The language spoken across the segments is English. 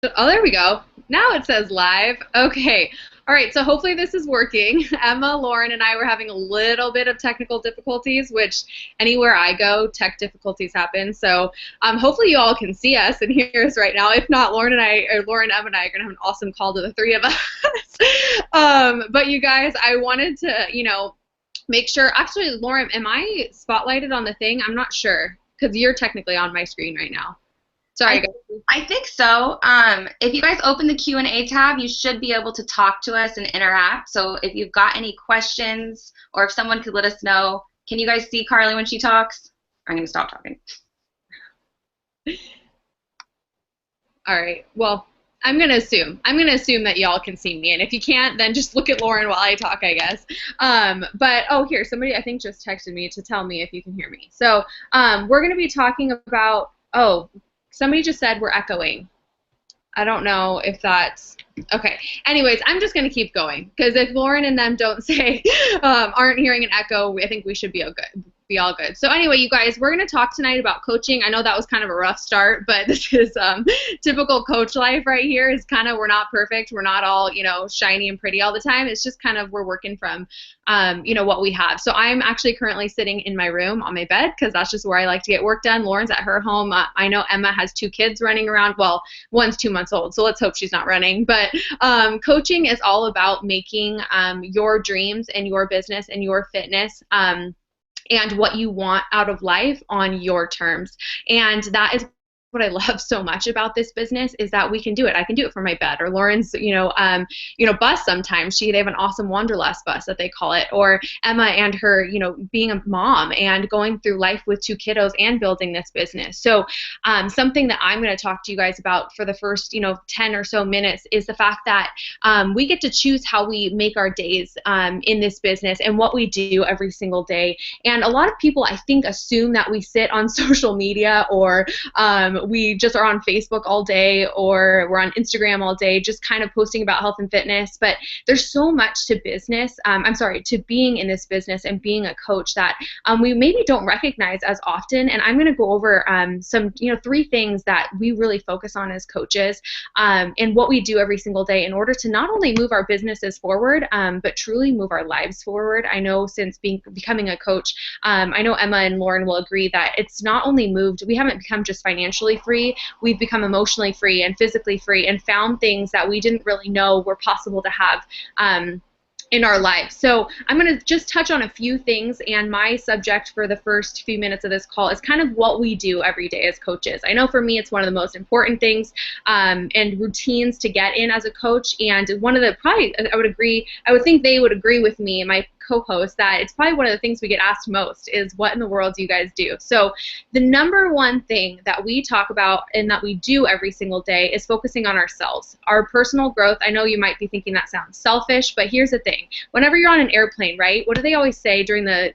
Oh, there we go. Now it says live. Okay. All right. So hopefully this is working. Emma, Lauren, and I were having a little bit of technical difficulties, which anywhere I go, tech difficulties happen. So hopefully you all can see us and hear us right now. If not, Lauren and I, or Lauren, Emma, and I are going to have an awesome call to the three of us. But you guys, I wanted to, make sure. Actually, Lauren, am I spotlighted on the thing? I'm not sure because you're technically on my screen right now. Sorry, I guys. I think so. If you guys open the Q&A tab, you should be able to talk to us and interact. So if you've got any questions or if someone could let us know, can you guys see Carly when she talks? I'm going to stop talking. All right. Well, I'm gonna assume. I'm gonna assume that y'all can see me, and if you can't, then just look at Lauren while I talk, I guess. But oh, here, somebody I think just texted me to tell me if you can hear me. So we're gonna be talking about. Oh, somebody just said we're echoing. I don't know if that's okay. Anyways, I'm just gonna keep going because if Lauren and them don't say aren't hearing an echo, I think we should be okay, be all good. So anyway, you guys, we're going to talk tonight about coaching. I know that was kind of a rough start, but this is typical coach life right here is kind of we're not perfect. We're not all, shiny and pretty all the time. It's just kind of we're working from, what we have. So I'm actually currently sitting in my room on my bed because that's just where I like to get work done. Lauren's at her home. I know Emma has two kids running around. Well, one's 2 months old, so let's hope she's not running. But coaching is all about making your dreams and your business and your fitness and what you want out of life on your terms. And that is what I love so much about this business is that we can do it. I can do it from my bed. Or Lauren's, bus sometimes. They have an awesome Wanderlust bus that they call it. Or Emma and her, being a mom and going through life with two kiddos and building this business. So something that I'm going to talk to you guys about for the first, 10 or so minutes is the fact that we get to choose how we make our days in this business and what we do every single day. And a lot of people, I think, assume that we sit on social media or we just are on Facebook all day or we're on Instagram all day just kind of posting about health and fitness. But there's so much to business, to being in this business and being a coach that we maybe don't recognize as often. And I'm going to go over some, three things that we really focus on as coaches and what we do every single day in order to not only move our businesses forward, but truly move our lives forward. I know since becoming a coach, I know Emma and Lauren will agree that it's not only moved, we haven't become just financially free, we've become emotionally free and physically free and found things that we didn't really know were possible to have in our life. So I'm going to just touch on a few things, and my subject for the first few minutes of this call is kind of what we do every day as coaches. I know for me it's one of the most important things and routines to get in as a coach, and one of the probably I would think they would agree with me, my co-host, that it's probably one of the things we get asked most is what in the world do you guys do? So the number one thing that we talk about and that we do every single day is focusing on ourselves, our personal growth. I know you might be thinking that sounds selfish, but here's the thing. Whenever you're on an airplane, right, what do they always say during the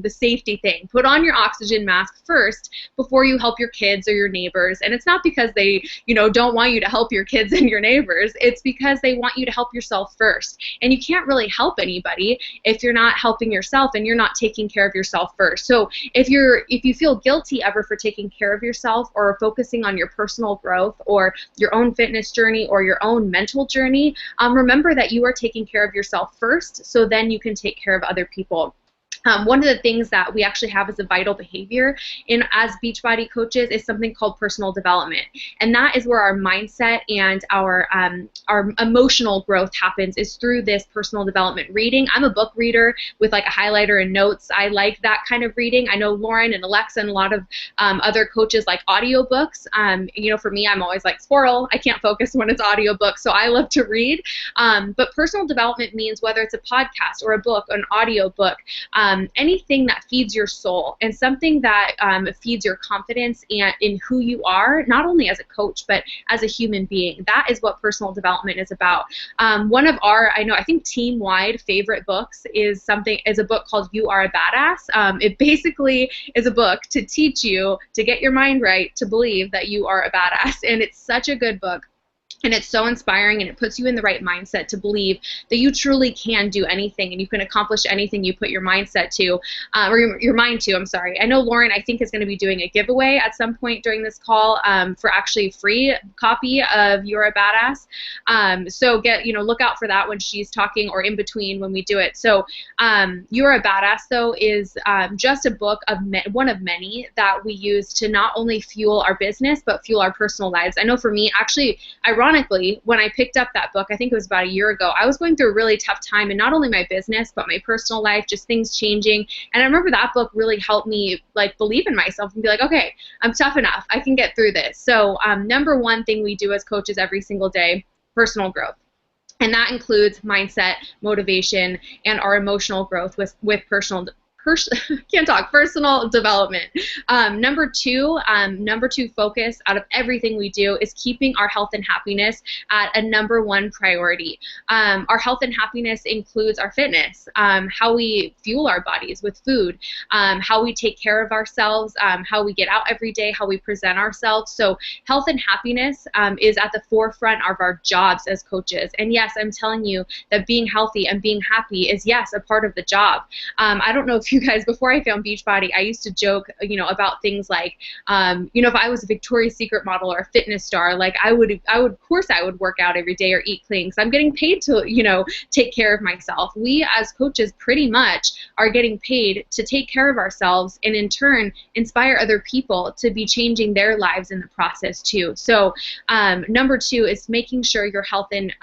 safety thing? Put on your oxygen mask first before you help your kids or your neighbors. And it's not because they, don't want you to help your kids and your neighbors. It's because they want you to help yourself first. And you can't really help anybody if you're not helping yourself and you're not taking care of yourself first. So if you feel guilty ever for taking care of yourself or focusing on your personal growth or your own fitness journey or your own mental journey, remember that you are taking care of yourself first, so then you can take care of other people. One of the things that we actually have as a vital behavior as Beachbody coaches is something called personal development, and that is where our mindset and our emotional growth happens is through this personal development reading. I'm a book reader with like a highlighter and notes. I like that kind of reading. I know Lauren and Alexa and a lot of other coaches like audiobooks. For me, I'm always like squirrel. I can't focus when it's audiobook, so I love to read. But personal development means whether it's a podcast or a book, an audiobook, anything that feeds your soul and something that feeds your confidence and in who you are, not only as a coach, but as a human being. That is what personal development is about. One of our, I think team-wide favorite books is a book called You Are a Badass. It basically is a book to teach you to get your mind right, to believe that you are a badass. And it's such a good book. And it's so inspiring, and it puts you in the right mindset to believe that you truly can do anything and you can accomplish anything you put your mindset to, or your mind to. I'm sorry. I know Lauren, I think, is going to be doing a giveaway at some point during this call for actually a free copy of You're a Badass. So look out for that when she's talking, or in between when we do it. So You're a Badass, though, is just a book of one of many that we use to not only fuel our business, but fuel our personal lives. I know for me, actually, ironically, when I picked up that book, I think it was about a year ago, I was going through a really tough time in not only my business, but my personal life, just things changing. And I remember that book really helped me believe in myself and be like, okay, I'm tough enough. I can get through this. So number one thing we do as coaches every single day, personal growth. And that includes mindset, motivation, and our emotional growth with personal development. Number two focus out of everything we do is keeping our health and happiness at a number one priority. Our health and happiness includes our fitness, how we fuel our bodies with food, how we take care of ourselves, how we get out every day, how we present ourselves. So health and happiness is at the forefront of our jobs as coaches. And yes, I'm telling you that being healthy and being happy is, yes, a part of the job. I don't know if you guys, before I found Beachbody, I used to joke, about things like, if I was a Victoria's Secret model or a fitness star, I would of course I would work out every day or eat clean, because I'm getting paid to, take care of myself. We as coaches pretty much are getting paid to take care of ourselves, and in turn inspire other people to be changing their lives in the process too. So number two is making sure your health and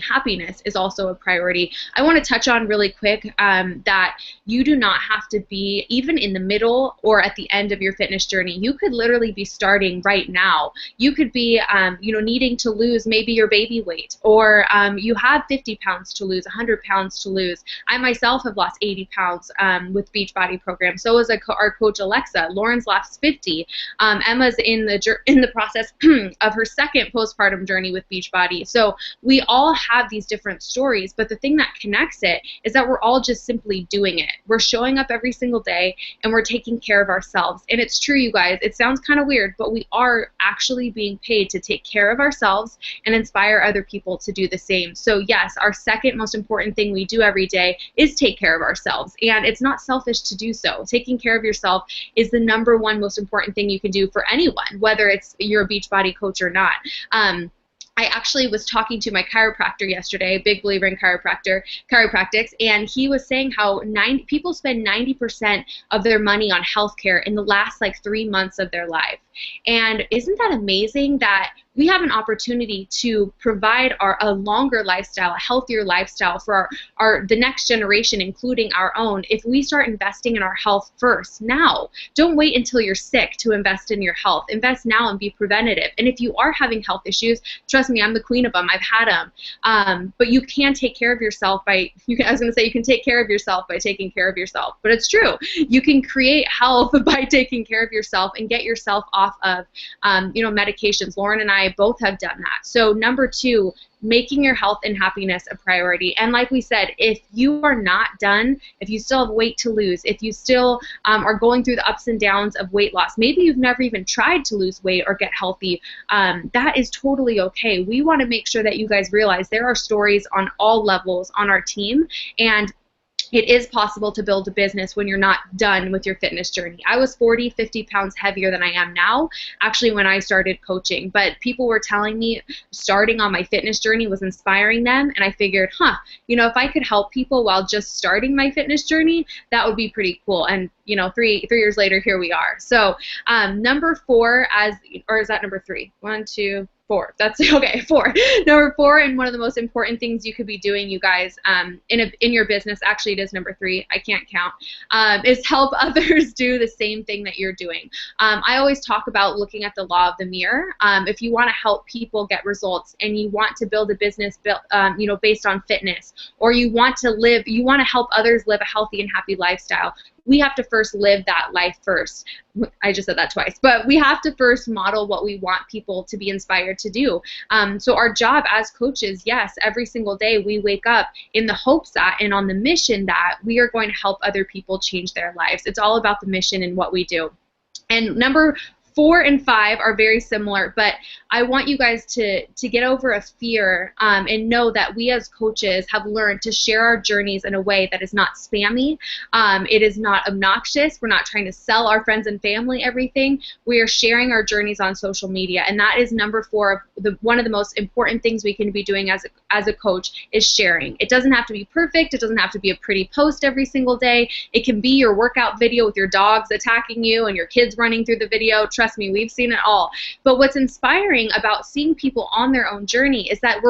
happiness is also a priority. I want to touch on really quick that you do not have to be even in the middle or at the end of your fitness journey. You could literally be starting right now. You could be, needing to lose maybe your baby weight, or you have 50 pounds to lose, 100 pounds to lose. I myself have lost 80 pounds with Beachbody program. So is our coach Alexa. Lauren's lost 50. Emma's in the process of her second postpartum journey with Beachbody. So we all have these different stories, but the thing that connects it is that we're all just simply doing it. We're showing up every single day, and we're taking care of ourselves. And it's true, you guys, it sounds kind of weird, but we are actually being paid to take care of ourselves and inspire other people to do the same. So yes, our second most important thing we do every day is take care of ourselves. And it's not selfish to do so. Taking care of yourself is the number one most important thing you can do for anyone, whether you're a Beachbody coach or not. I actually was talking to my chiropractor yesterday, big believer in chiropractics, and he was saying how people spend 90% of their money on healthcare in the last 3 months of their life. And isn't that amazing that we have an opportunity to provide a longer lifestyle, a healthier lifestyle for the next generation, including our own, if we start investing in our health first now. Don't wait until you're sick to invest in your health. Invest now and be preventative. And if you are having health issues, trust me, I'm the queen of them. I've had them. But you can take care of yourself you can take care of yourself by taking care of yourself. But it's true. You can create health by taking care of yourself and get yourself off of, medications. Lauren and I both have done that. So number two, making your health and happiness a priority. And like we said, if you are not done, if you still have weight to lose, if you still are going through the ups and downs of weight loss, maybe you've never even tried to lose weight or get healthy, that is totally okay. We want to make sure that you guys realize there are stories on all levels on our team, and it is possible to build a business when you're not done with your fitness journey. I was 40, 50 pounds heavier than I am now, actually, when I started coaching. But people were telling me starting on my fitness journey was inspiring them, and I figured, if I could help people while just starting my fitness journey, that would be pretty cool. And 3 years later, here we are. So number four, or is that number three? 1, 2, 4. That's okay. 4. Number 4, and one of the most important things you could be doing, you guys, in your business. Actually, it is number 3. I can't count. Is help others do the same thing that you're doing. I always talk about looking at the law of the mirror. If you want to help people get results, and you want to build a business, based on fitness, or you want to help others live a healthy and happy lifestyle, we have to first live that life first. I just said that twice, but we have to first model what we want people to be inspired to do. So our job as coaches, yes, every single day we wake up in the hopes that and on the mission that we are going to help other people change their lives. It's all about the mission and what we do. And number 4 and 5 are very similar, but I want you guys to get over a fear and know that we as coaches have learned to share our journeys in a way that is not spammy. It is not obnoxious. We're not trying to sell our friends and family everything. We are sharing our journeys on social media, and that is number 4 of one of the most important things we can be doing as a coach is sharing. It doesn't have to be perfect. It doesn't have to be a pretty post every single day. It can be your workout video with your dogs attacking you and your kids running through the video. Trust me, we've seen it all. But what's inspiring about seeing people on their own journey is that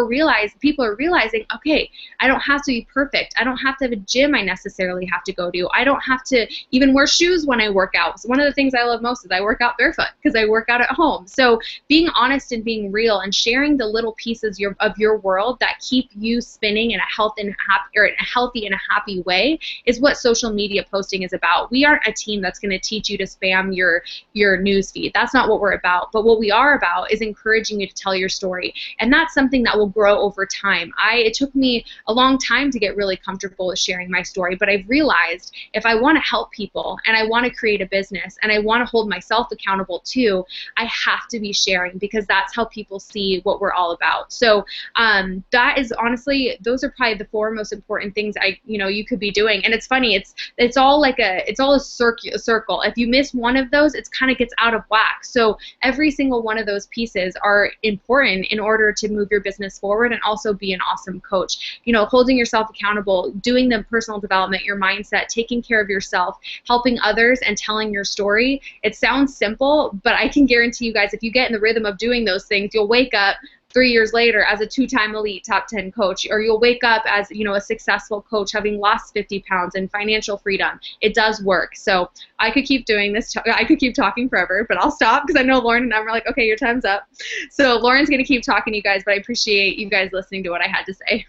people are realizing, okay, I don't have to be perfect. I don't have to have a gym I necessarily have to go to. I don't have to even wear shoes when I work out. So one of the things I love most is I work out barefoot because I work out at home. So being honest and being real and sharing the little pieces of your world that keep you spinning in a healthy and a happy way is what social media posting is about. We aren't a team that's going to teach you to spam your news feed. That's not what we're about. But what we are about is encouraging you to tell your story. And that's something that will grow over time. It took me a long time to get really comfortable with sharing my story, but I've realized if I want to help people and I want to create a business and I want to hold myself accountable too, I have to be sharing because that's how people see what we're all about. So that is honestly, those are probably the 4 most important things you could be doing. And it's funny, it's all a circle. If you miss one of those, it kind of gets out of whack. So every single one of those pieces are important in order to move your business forward and also be an awesome coach. Holding yourself accountable, doing the personal development, your mindset, taking care of yourself, helping others, and telling your story. It sounds simple, but I can guarantee you guys, if you get in the rhythm of doing those things, you'll wake up 3 years later as a 2-time elite top 10 coach, or you'll wake up as a successful coach having lost 50 pounds and financial freedom. It does work. So I could keep doing this. I could keep talking forever, but I'll stop because I know Lauren and I are like, okay, your time's up. So Lauren's going to keep talking to you guys, but I appreciate you guys listening to what I had to say.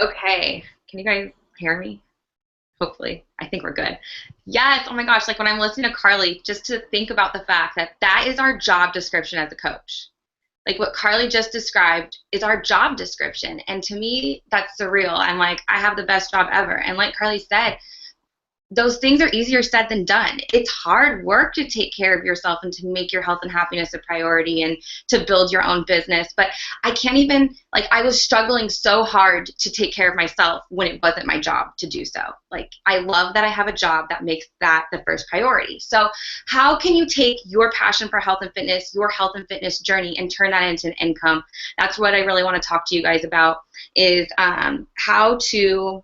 Okay. Can you guys hear me? Hopefully. I think we're good. Yes. Oh my gosh. Like when I'm listening to Carly, just to think about the fact that is our job description as a coach. Like what Carly just described is our job description. And to me, that's surreal. I'm like, I have the best job ever. And like Carly said, those things are easier said than done. It's hard work to take care of yourself and to make your health and happiness a priority and to build your own business. But I can't even, I was struggling so hard to take care of myself when it wasn't my job to do so. I love that I have a job that makes that the first priority. So how can you take your passion for health and fitness, your health and fitness journey, and turn that into an income? That's what I really want to talk to you guys about is how to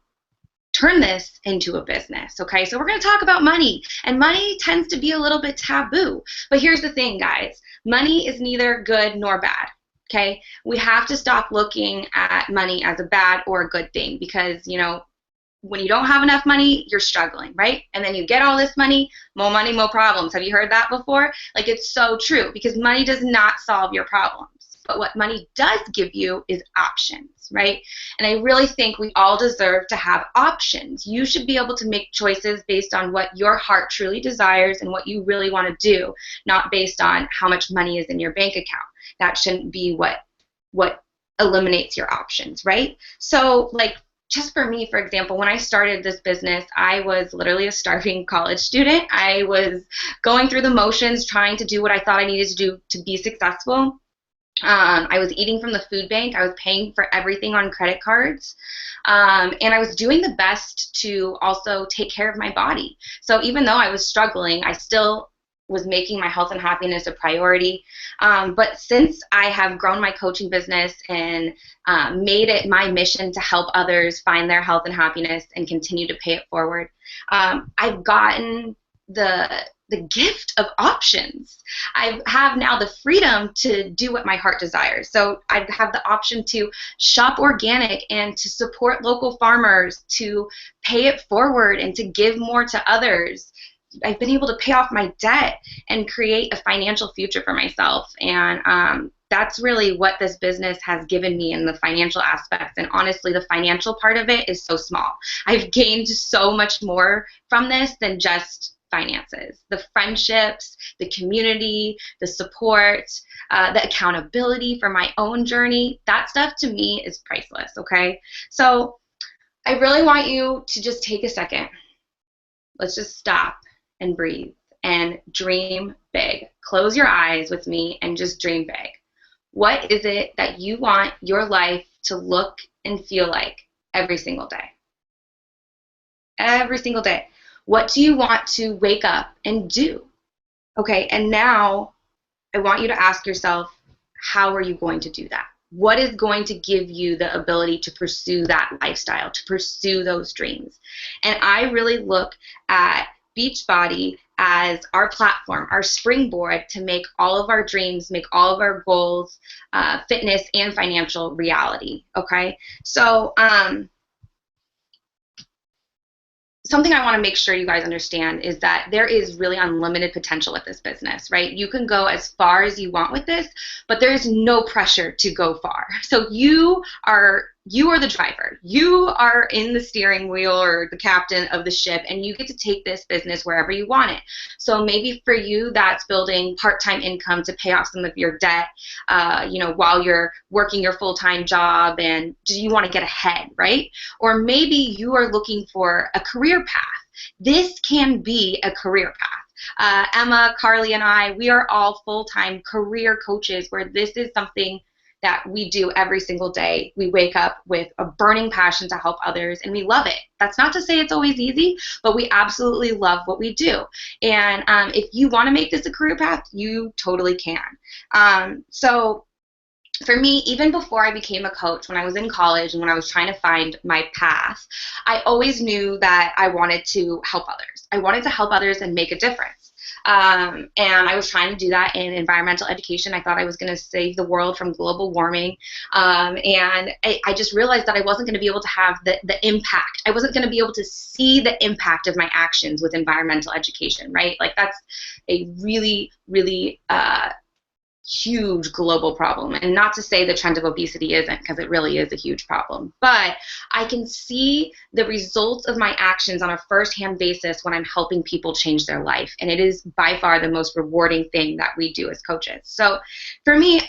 turn this into a business, okay? So we're going to talk about money, and money tends to be a little bit taboo. But here's the thing, guys. Money is neither good nor bad, okay? We have to stop looking at money as a bad or a good thing because, when you don't have enough money, you're struggling, right? And then you get all this money, more problems. Have you heard that before? It's so true because money does not solve your problems. But what money does give you is options, right? And I really think we all deserve to have options. You should be able to make choices based on what your heart truly desires and what you really want to do, not based on how much money is in your bank account. That shouldn't be what eliminates your options, right? So, just for me, for example, when I started this business, I was literally a starving college student. I was going through the motions, trying to do what I thought I needed to do to be successful. I was eating from the food bank. I was paying for everything on credit cards. And I was doing the best to also take care of my body. So even though I was struggling, I still was making my health and happiness a priority. But since I have grown my coaching business and made it my mission to help others find their health and happiness and continue to pay it forward, I've gotten the gift of options. I have now the freedom to do what my heart desires. So I have the option to shop organic and to support local farmers, to pay it forward and to give more to others. I've been able to pay off my debt and create a financial future for myself. And that's really what this business has given me in the financial aspects. And honestly, the financial part of it is so small. I've gained so much more from this than just finances. The friendships, the community, the support, the accountability for my own journey, that stuff to me is priceless, okay? So I really want you to just take a second. Let's just stop and breathe and dream big. Close your eyes with me and just dream big. What is it that you want your life to look and feel like every single day? Every single day. What do you want to wake up and do? Okay, and now I want you to ask yourself, how are you going to do that? What is going to give you the ability to pursue that lifestyle, to pursue those dreams? And I really look at Beachbody as our platform, our springboard to make all of our dreams, make all of our goals, fitness and financial reality, okay? So something I want to make sure you guys understand is that there is really unlimited potential with this business, right? You can go as far as you want with this, but there is no pressure to go far. So you are the driver. You are in the steering wheel or the captain of the ship, and you get to take this business wherever you want it. So maybe for you, that's building part-time income to pay off some of your debt, while you're working your full-time job, and do you want to get ahead, right? Or maybe you are looking for a career path. This can be a career path. Emma, Carly, and I, we are all full-time career coaches where this is something that we do every single day. We wake up with a burning passion to help others, and we love it. That's not to say it's always easy, but we absolutely love what we do. And if you want to make this a career path, you totally can. So for me, even before I became a coach, when I was in college and when I was trying to find my path, I always knew that I wanted to help others. I wanted to help others and make a difference. And I was trying to do that in environmental education. I thought I was going to save the world from global warming. And I just realized that I wasn't going to be able to have the impact. I wasn't going to be able to see the impact of my actions with environmental education, right? Like that's a really, really huge global problem. And not to say the trend of obesity isn't, because it really is a huge problem. But I can see the results of my actions on a first-hand basis when I'm helping people change their life. And it is by far the most rewarding thing that we do as coaches. So for me,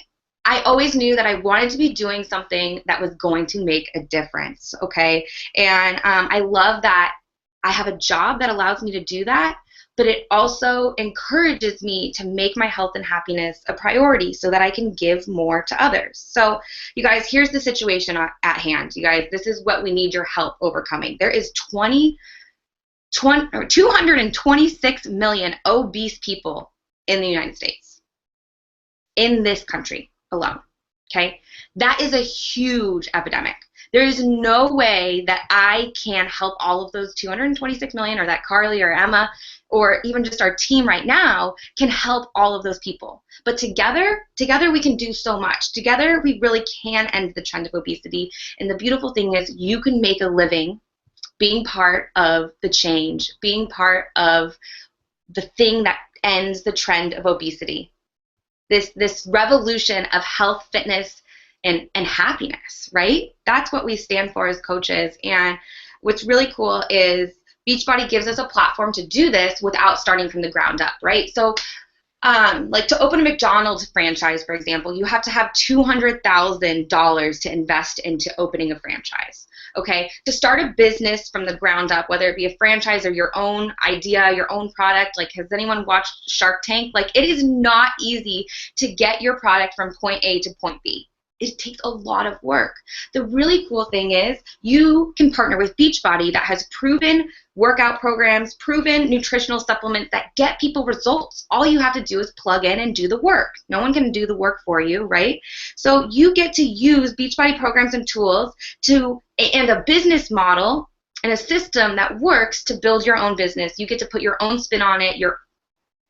I always knew that I wanted to be doing something that was going to make a difference, okay? And I love that I have a job that allows me to do that, but it also encourages me to make my health and happiness a priority so that I can give more to others. So you guys, here's the situation at hand. You guys, this is what we need your help overcoming. There is 226 million obese people in the United States, in this country alone, okay? That is a huge epidemic. There is no way that I can help all of those 226 million, or that Carly or Emma or even just our team right now can help all of those people. But together we can do so much. Together we really can end the trend of obesity. And the beautiful thing is you can make a living being part of the change, being part of the thing that ends the trend of obesity. This revolution of health, fitness, and happiness, right? That's what we stand for as coaches. And what's really cool is Beachbody gives us a platform to do this without starting from the ground up, right? So like to open a McDonald's franchise, for example, you have to have $200,000 to invest into opening a franchise, okay? To start a business from the ground up, whether it be a franchise or your own idea, your own product, like has anyone watched Shark Tank? Like it is not easy to get your product from point A to point B. It takes a lot of work. The really cool thing is you can partner with Beachbody that has proven workout programs, proven nutritional supplements that get people results. All you have to do is plug in and do the work. No one can do the work for you, right? So you get to use Beachbody programs and tools and a business model and a system that works to build your own business. You get to put your own spin on it,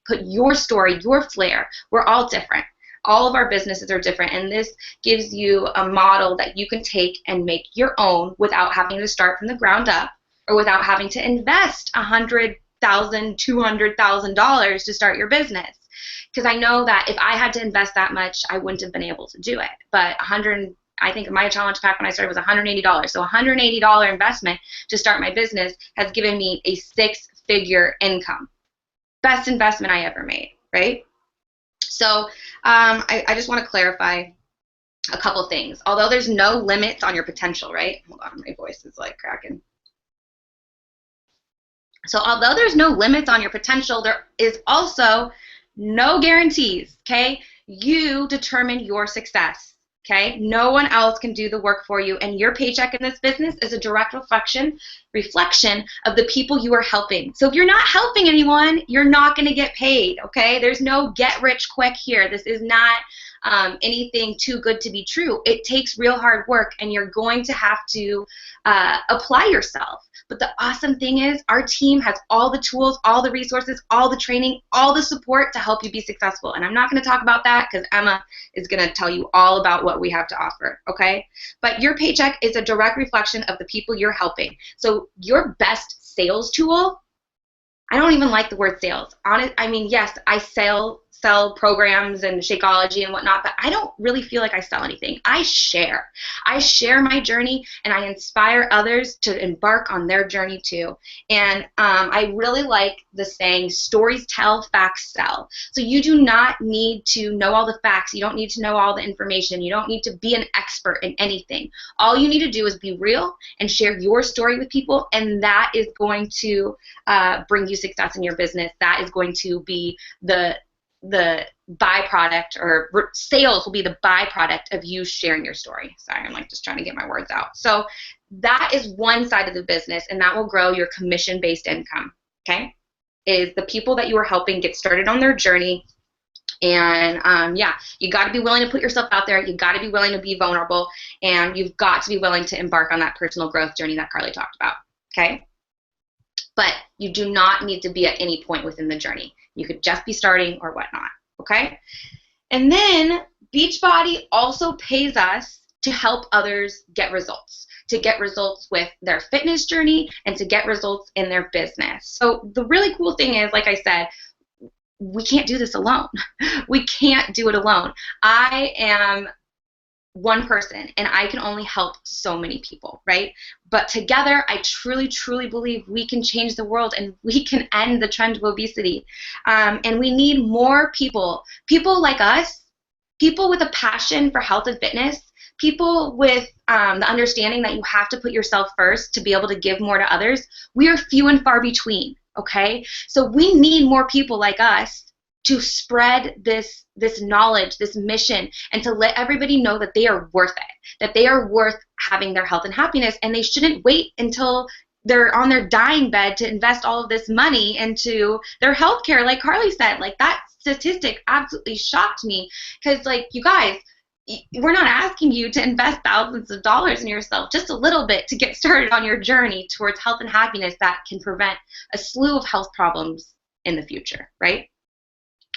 put your story, your flair. We're all different. All of our businesses are different, and this gives you a model that you can take and make your own without having to start from the ground up or without having to invest $100,000, $200,000 to start your business. Because I know that if I had to invest that much, I wouldn't have been able to do it. But I think my challenge pack when I started was $180. So $180 investment to start my business has given me a six-figure income. Best investment I ever made, right? So I just want to clarify a couple things. Although there's no limits on your potential, right? Hold on, my voice is like cracking. So although there's no limits on your potential, there is also no guarantees, okay? You determine your success, okay? No one else can do the work for you, and your paycheck in this business is a direct reflection of the people you are helping. So if you're not helping anyone, you're not going to get paid, okay? There's no get rich quick here. This is not anything too good to be true. It takes real hard work, and you're going to have to apply yourself. But the awesome thing is our team has all the tools, all the resources, all the training, all the support to help you be successful. And I'm not going to talk about that because Emma is going to tell you all about what we have to offer, okay? But your paycheck is a direct reflection of the people you're helping. So your best sales tool, I don't even like the word sales. I mean, yes, I sell programs and Shakeology and whatnot, but I don't really feel like I sell anything. I share. I share my journey, and I inspire others to embark on their journey too. And I really like the saying, stories tell, facts sell. So you do not need to know all the facts. You don't need to know all the information. You don't need to be an expert in anything. All you need to do is be real and share your story with people, and that is going to bring you success in your business. That is going to be the byproduct, or sales will be the byproduct of you sharing your story. Sorry, I'm like just trying to get my words out. So that is one side of the business, and that will grow your commission-based income, okay? Is the people that you are helping get started on their journey. And yeah, you got to be willing to put yourself out there. You got to be willing to be vulnerable, and you've got to be willing to embark on that personal growth journey that Carly talked about, okay? But you do not need to be at any point within the journey. You could just be starting or whatnot, okay? And then Beachbody also pays us to help others get results with their fitness journey and to get results in their business. So the really cool thing is, like I said, we can't do this alone. We can't do it alone. I am one person, and I can only help so many people, right? But together, I truly, truly believe we can change the world, and we can end the trend of obesity. And we need more people like us, people with a passion for health and fitness, people with the understanding that you have to put yourself first to be able to give more to others. We are few and far between, okay? So we need more people like us to spread this knowledge, this mission, and to let everybody know that they are worth it, that they are worth having their health and happiness, and they shouldn't wait until they're on their dying bed to invest all of this money into their health care, like Carly said. Like, that statistic absolutely shocked me, because, like, you guys, we're not asking you to invest thousands of dollars in yourself, just a little bit to get started on your journey towards health and happiness that can prevent a slew of health problems in the future, right?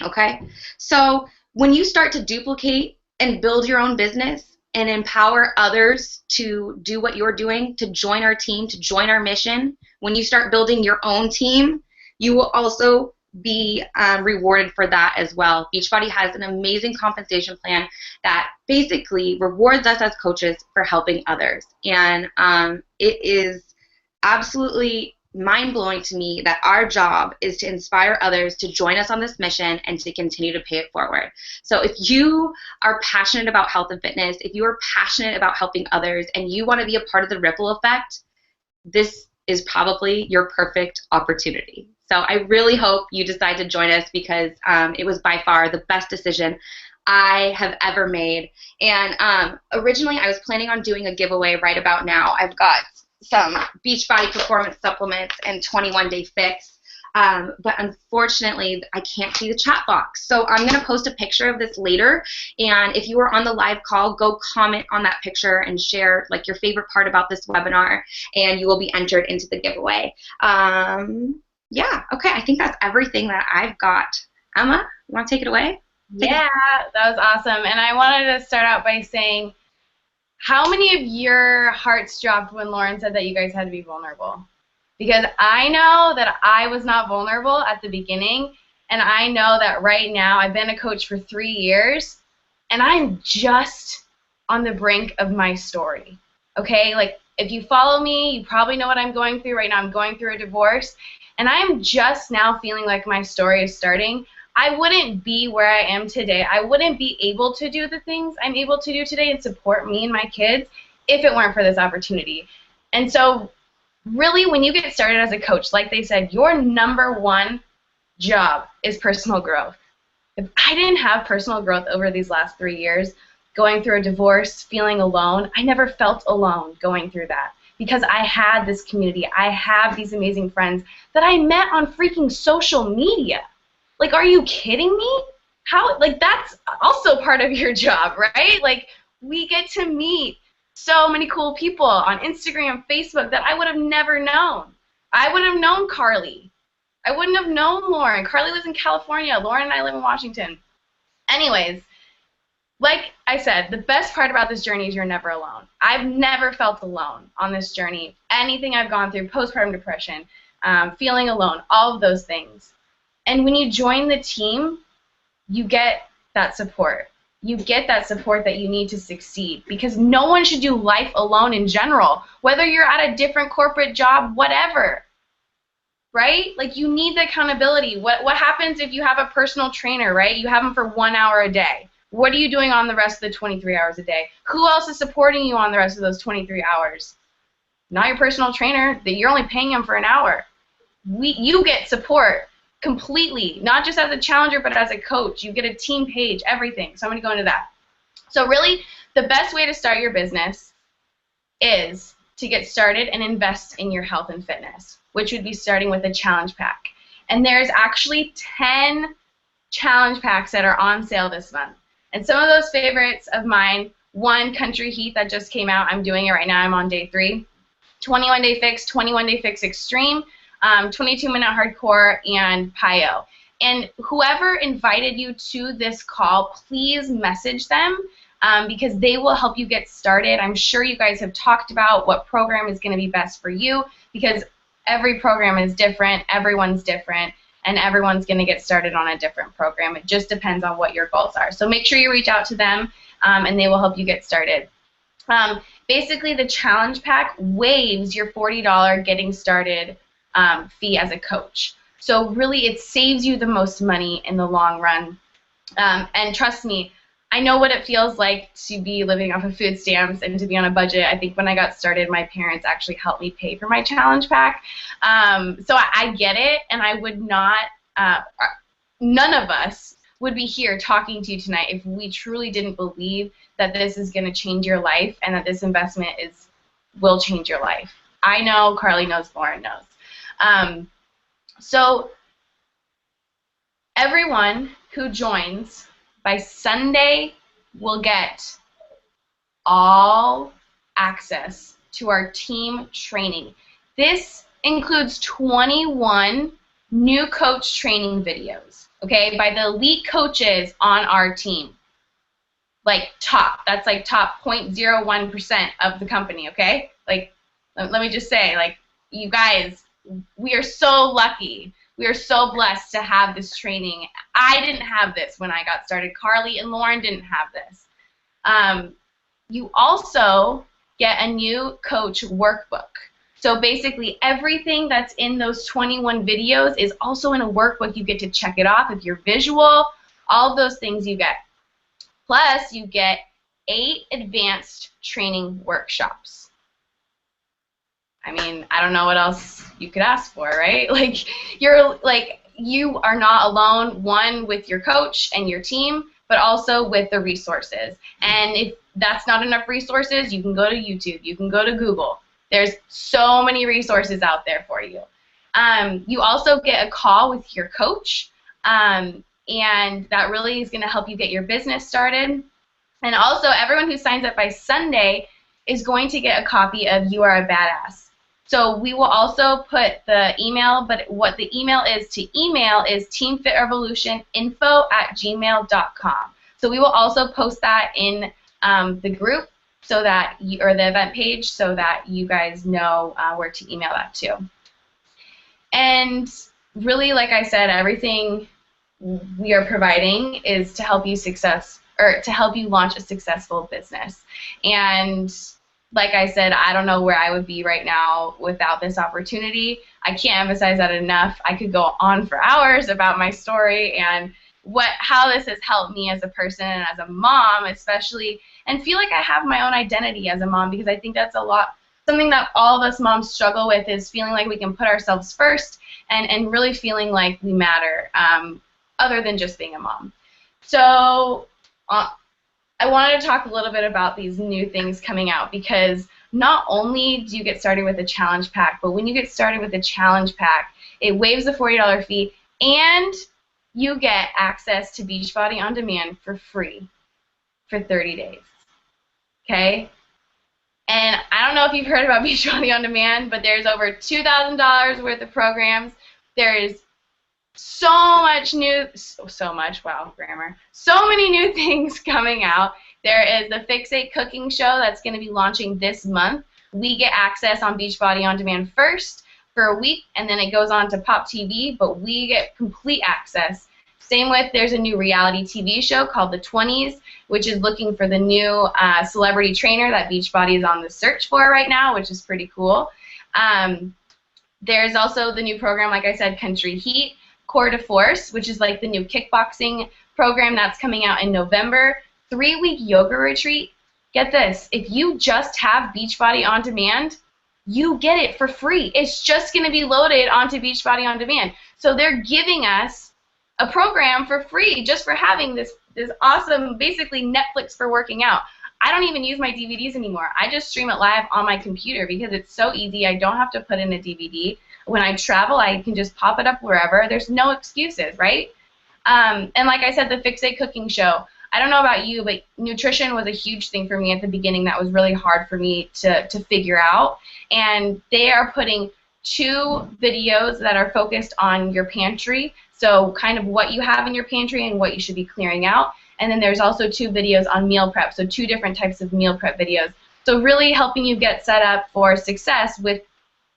Okay, so when you start to duplicate and build your own business and empower others to do what you're doing, to join our team, to join our mission, when you start building your own team, you will also be rewarded for that as well. Beachbody has an amazing compensation plan that basically rewards us as coaches for helping others. And it is absolutely mind-blowing to me that our job is to inspire others to join us on this mission and to continue to pay it forward. So if you are passionate about health and fitness, if you are passionate about helping others, and you want to be a part of the ripple effect, this is probably your perfect opportunity. So I really hope you decide to join us, because it was by far the best decision I have ever made. And originally I was planning on doing a giveaway right about now. I've got some Beachbody performance supplements and 21-day fix, but unfortunately I can't see the chat box. So I'm going to post a picture of this later, and if you were on the live call, go comment on that picture and share like your favorite part about this webinar, and you will be entered into the giveaway. Yeah, okay, I think that's everything that I've got. Emma, you want to take it away? Yeah, that was awesome. And I wanted to start out by saying, how many of your hearts dropped when Lauren said that you guys had to be vulnerable? Because I know that I was not vulnerable at the beginning, and I know that right now I've been a coach for 3 years, and I'm just on the brink of my story, okay? Like, if you follow me, you probably know what I'm going through right now. I'm going through a divorce, and I'm just now feeling like my story is starting. I wouldn't be where I am today. I wouldn't be able to do the things I'm able to do today and support me and my kids if it weren't for this opportunity. And so really, when you get started as a coach, like they said, your #1 job is personal growth. If I didn't have personal growth over these last 3 years, going through a divorce, feeling alone, I never felt alone going through that because I had this community. I have these amazing friends that I met on freaking social media. Like, are you kidding me? How, like, that's also part of your job, right? Like, we get to meet so many cool people on Instagram, Facebook that I would have never known. I would have known Carly. I wouldn't have known Lauren. Carly lives in California. Lauren and I live in Washington. Anyways, like I said, the best part about this journey is you're never alone. I've never felt alone on this journey. Anything I've gone through, postpartum depression, feeling alone, all of those things. And when you join the team, you get that support. You get that support that you need to succeed because no one should do life alone in general, whether you're at a different corporate job, whatever. Right? Like, you need the accountability. What happens if you have a personal trainer, right? You have them for 1 hour a day. What are you doing on the rest of the 23 hours a day? Who else is supporting you on the rest of those 23 hours? Not your personal trainer. That you're only paying him for an hour. You get support completely, not just as a challenger, but as a coach. You get a team page, everything. So I'm going to go into that. So really, the best way to start your business is to get started and invest in your health and fitness, which would be starting with a challenge pack. And there's actually 10 challenge packs that are on sale this month. And some of those favorites of mine, one, Country Heat, that just came out. I'm doing it right now. I'm on day 3. 21 Day Fix, 21 Day Fix Extreme, 22-minute hardcore, and PiYo. And whoever invited you to this call, please message them because they will help you get started. I'm sure you guys have talked about what program is going to be best for you because every program is different, everyone's different, and everyone's going to get started on a different program. It just depends on what your goals are. So make sure you reach out to them, and they will help you get started. Basically, the challenge pack waives your $40 getting started fee as a coach. So really, it saves you the most money in the long run. And trust me, I know what it feels like to be living off of food stamps and to be on a budget. I think when I got started, my parents actually helped me pay for my challenge pack. So I get it, and I would not, none of us would be here talking to you tonight if we truly didn't believe that this is going to change your life and that this investment will change your life. I know, Carly knows, Lauren knows. So everyone who joins by Sunday will get all access to our team training. This includes 21 new coach training videos, okay, by the elite coaches on our team. Like top, that's like top 0.01% of the company, okay? Like, let me just say, like, you guys, we are so lucky. We are so blessed to have this training. I didn't have this when I got started. Carly and Lauren didn't have this. You also get a new coach workbook. So basically everything that's in those 21 videos is also in a workbook. You get to check it off if you're visual. All of those things you get. Plus you get 8 advanced training workshops. I mean, I don't know what else you could ask for, right? Like, you are not alone, one, with your coach and your team, but also with the resources. And if that's not enough resources, you can go to YouTube, you can go to Google. There's so many resources out there for you. You also get a call with your coach, and that really is going to help you get your business started. And also, everyone who signs up by Sunday is going to get a copy of You Are a Badass. So we will also put the email, but what the email is to email is teamfitrevolutioninfo@gmail.com. So we will also post that in the group so that or the event page so that you guys know where to email that to. And really, like I said, everything we are providing is to help you launch a successful business. And like I said, I don't know where I would be right now without this opportunity. I can't emphasize that enough. I could go on for hours about my story and how this has helped me as a person and as a mom especially, and feel like I have my own identity as a mom, because I think that's a something that all of us moms struggle with, is feeling like we can put ourselves first and really feeling like we matter, other than just being a mom. So I wanted to talk a little bit about these new things coming out, because not only do you get started with a challenge pack, but when you get started with a challenge pack, it waives the $40 fee, and you get access to Beachbody On Demand for free for 30 days. Okay? And I don't know if you've heard about Beachbody On Demand, but there's over $2,000 worth of programs. There is so much new, so much, wow, grammar. So many new things coming out. There is the Fixate Cooking Show that's going to be launching this month. We get access on Beachbody On Demand first for a week, and then it goes on to Pop TV, but we get complete access. Same with, there's a new reality TV show called The 20s, which is looking for the new celebrity trainer that Beachbody is on the search for right now, which is pretty cool. There's also the new program, like I said, Country Heat, Core de Force, which is like the new kickboxing program that's coming out in November. 3-week yoga retreat. Get this, if you just have Beachbody On Demand, you get it for free. It's just going to be loaded onto Beachbody On Demand. So they're giving us a program for free just for having this awesome, basically Netflix for working out. I don't even use my DVDs anymore. I just stream it live on my computer because it's so easy. I don't have to put in a DVD. When I travel, I can just pop it up wherever. There's no excuses, right? And like I said, the Fixate Cooking Show. I don't know about you, but nutrition was a huge thing for me at the beginning that was really hard for me to figure out. And they are putting 2 videos that are focused on your pantry, so kind of what you have in your pantry and what you should be clearing out. And then there's also 2 videos on meal prep, so 2 different types of meal prep videos. So really helping you get set up for success with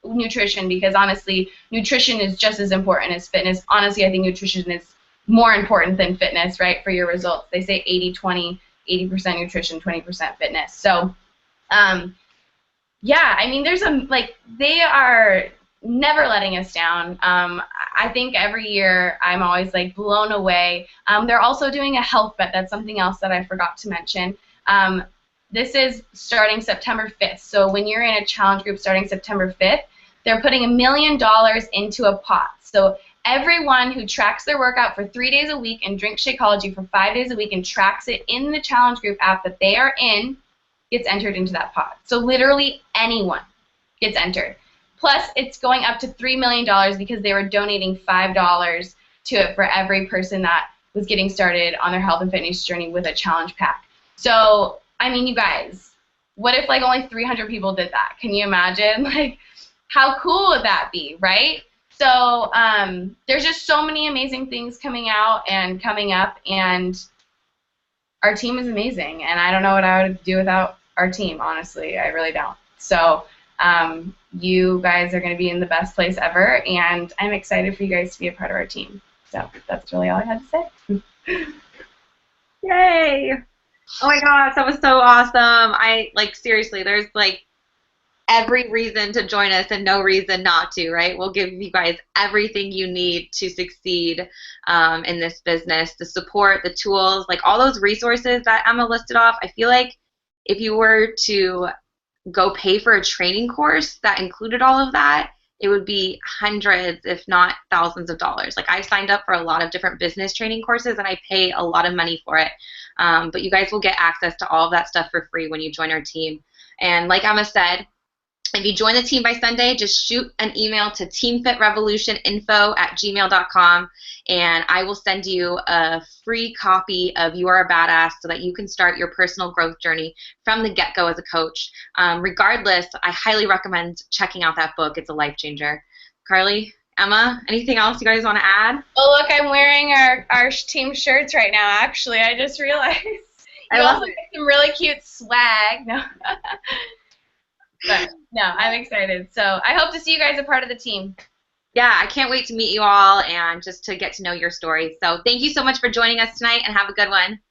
nutrition, because honestly, nutrition is just as important as fitness. Honestly, I think nutrition is more important than fitness, right, for your results. They say 80-20, 80% nutrition, 20% fitness. So, yeah, I mean, they are never letting us down. I think every year I'm always, like, blown away. They're also doing a health bet. That's something else that I forgot to mention. This is starting September 5th. So when you're in a challenge group starting September 5th, they're putting $1 million into a pot. So everyone who tracks their workout for 3 days a week and drinks Shakeology for 5 days a week and tracks it in the challenge group app that they are in gets entered into that pot. So literally anyone gets entered. Plus, it's going up to $3 million because they were donating $5 to it for every person that was getting started on their health and fitness journey with a challenge pack. So, I mean, you guys, what if like only 300 people did that? Can you imagine? Like, how cool would that be, right? So there's just so many amazing things coming out and coming up, and our team is amazing, and I don't know what I would do without our team, honestly. I really don't. So you guys are going to be in the best place ever, and I'm excited for you guys to be a part of our team. So that's really all I had to say. Yay! Oh my gosh, that was so awesome. Seriously, there's every reason to join us and no reason not to, right? We'll give you guys everything you need to succeed in this business, the support, the tools, all those resources that Emma listed off. I feel like if you were to go pay for a training course that included all of that, it would be hundreds, if not thousands of dollars. I signed up for a lot of different business training courses, and I pay a lot of money for it. But you guys will get access to all of that stuff for free when you join our team. And like Emma said, if you join the team by Sunday, just shoot an email to teamfitrevolutioninfo@gmail.com, and I will send you a free copy of You Are a Badass so that you can start your personal growth journey from the get-go as a coach. Regardless, I highly recommend checking out that book. It's a life changer. Carly, Emma, anything else you guys want to add? Oh, look, I'm wearing our team shirts right now, actually. I just realized. You also get some really cute swag. No. But, no, I'm excited. So I hope to see you guys a part of the team. Yeah, I can't wait to meet you all and just to get to know your stories. So thank you so much for joining us tonight, and have a good one.